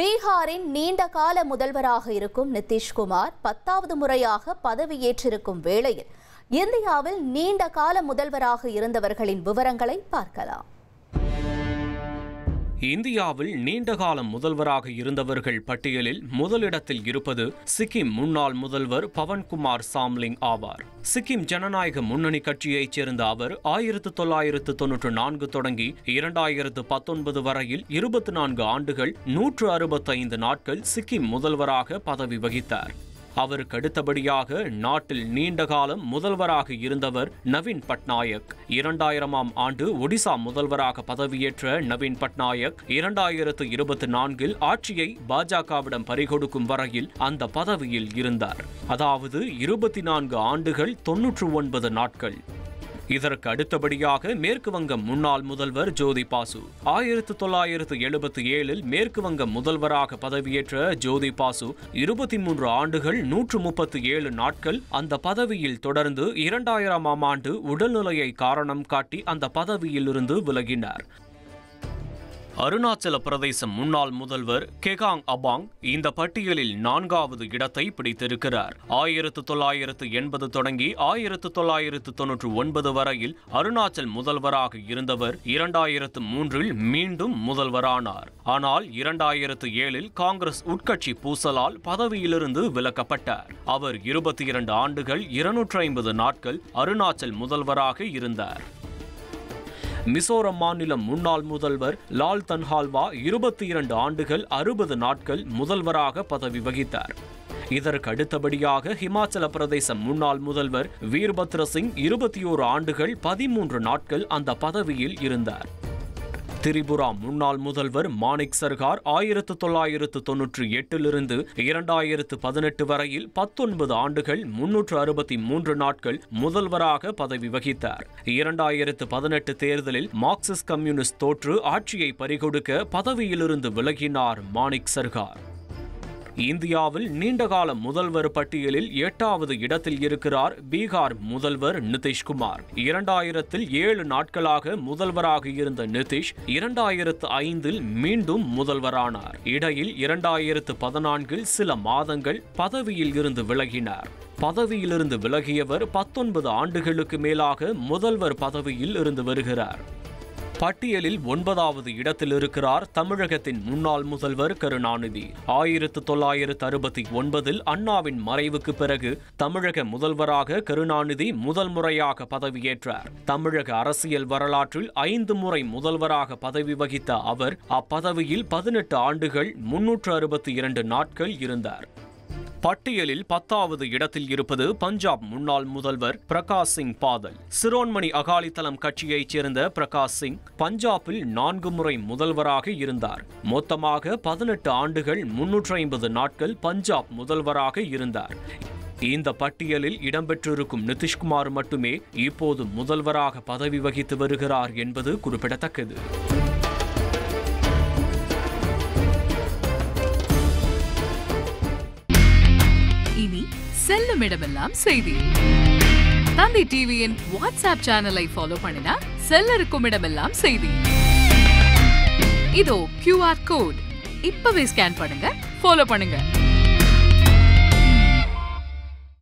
பீகாரின் நீண்ட கால முதல்வராக இருக்கும் நிதிஷ்குமார் 10வது முறையாக பதவியேற்றிருக்கும் வேளையில் இந்தியாவில் நீண்ட கால முதல்வராக இருந்தவர்களின் விவரங்களை பார்க்கலாம். இந்தியாவில் நீண்டகால முதல்வராக இருந்தவர்கள் பட்டியலில் முதலிடத்தில் இருப்பது சிக்கிம் முன்னாள் முதல்வர் பவன்குமார் சாம்லிங் ஆவார். சிக்கிம் ஜனநாயக முன்னணி கட்சியைச் சேர்ந்த அவர் 1994 தொடங்கி 2019 வரையில் 24 ஆண்டுகள் 165 நாட்கள் சிக்கிம் முதல்வராக பதவி வகித்தார். அவருக்கு அடுத்தபடியாக நாட்டில் நீண்டகாலம் முதல்வராக இருந்தவர் நவீன் பட்நாயக். 2000ஆம் ஆண்டு ஒடிசா முதல்வராக பதவியேற்ற நவீன் பட்நாயக் 2024இல் ஆட்சியை பாஜகவிடம் பறிகொடுக்கும் வரையில் அந்த பதவியில் இருந்தார். அதாவது 24 ஆண்டுகள் 99 நாட்கள். இதற்கு அடுத்தபடியாக மேற்கு வங்க முன்னாள் முதல்வர் ஜோதி பாசு 1977இல் மேற்கு வங்க முதல்வராக பதவியேற்ற ஜோதி பாசு 23 ஆண்டுகள் 137 நாட்கள் அந்த பதவியில் தொடர்ந்து 2000ஆம் ஆண்டு உடல்நிலையை காரணம் காட்டி அந்த பதவியில் இருந்து விலகினார். அருணாச்சல பிரதேச முன்னாள் முதல்வர் கெகாங் அபாங் இந்த பட்டியலில் 4வது இடத்தை பிடித்திருக்கிறார். 1980 தொடங்கி 1999 வரையில் அருணாச்சல் முதல்வராக இருந்தவர் 2003இல் மீண்டும் முதல்வரானார். ஆனால் 2007இல் காங்கிரஸ் உட்கட்சி பூசலால் பதவியிலிருந்து விலக்கப்பட்டார். அவர் 22 ஆண்டுகள் 250 நாட்கள் அருணாச்சல் முதல்வராக இருந்தார். மிசோரம் மாநில முன்னாள் முதல்வர் லால் தன்ஹால்வா 22 ஆண்டுகள் 60 நாட்கள் முதல்வராக பதவி வகித்தார். இதற்கு அடுத்தபடியாக ஹிமாச்சல பிரதேச முன்னாள் முதல்வர் வீர்பத்ர சிங் 21 ஆண்டுகள் 13 நாட்கள் அந்த பதவியில் இருந்தார். திரிபுரா முன்னாள் முதல்வர் மாணிக் சர்கார் 1998இலிருந்து 2018 வரையில் 19 ஆண்டுகள் 363 நாட்கள் முதல்வராக பதவி வகித்தார். 2018 தேர்தலில் மார்க்சிஸ்ட் கம்யூனிஸ்ட் தோற்று ஆட்சியை பறிகொடுக்க பதவியிலிருந்து விலகினார் மாணிக் சர்கார். இந்தியாவில் நீண்டகால முதல்வர் பட்டியலில் 8வது இடத்தில் இருக்கிறார் பீகார் முதல்வர் நிதிஷ்குமார். 2000இல் 7 நாட்களாக முதல்வராக இருந்த நிதிஷ் 2005இல் மீண்டும் முதல்வரானார். இடையில் 2014இல் சில மாதங்கள் பதவியில் இருந்து விலகினார். பதவியிலிருந்து விலகியவர் 19 ஆண்டுகளுக்கு மேலாக முதல்வர் பதவியில் இருந்து வருகிறார். பட்டியலில் 9வது இடத்தில் இருக்கிறார் தமிழகத்தின் முன்னாள் முதல்வர் கருணாநிதி. 1969இல் அண்ணாவின் மறைவுக்கு பிறகு தமிழக முதல்வராக கருணாநிதி முதல் முறையாக பதவியேற்றார். தமிழக அரசியல் வரலாற்றில் 5 முறை முதல்வராக பதவி வகித்த அவர் அப்பதவியில் 18 ஆண்டுகள் 362 நாட்கள் இருந்தார். பட்டியலில் 10வது இடத்தில் இருப்பது பஞ்சாப் முன்னாள் முதல்வர் பிரகாஷ் சிங் பாதல். சிரோன்மணி அகாலிதளம் கட்சியைச் சேர்ந்த பிரகாஷ் சிங் பஞ்சாபில் 4 முறை முதல்வராக இருந்தார். மொத்தமாக 18 ஆண்டுகள் 350 நாட்கள் பஞ்சாப் முதல்வராக இருந்தார். இந்த பட்டியலில் இடம்பெற்றிருக்கும் நிதிஷ்குமார் மட்டுமே இப்போது முதல்வராக பதவி வகித்து வருகிறார் என்பது குறிப்பிடத்தக்கது. இனி செல்லும் இடமெல்லாம் செய்தி. தந்தி டிவியின் வாட்ஸ்அப் சேனலை ஃபாலோ பண்ணினா செல்ல இருக்கும் இடமெல்லாம் செய்தி. இதோ QR கோட் இப்பவே ஸ்கேன் பண்ணுங்க, ஃபாலோ பண்ணுங்க.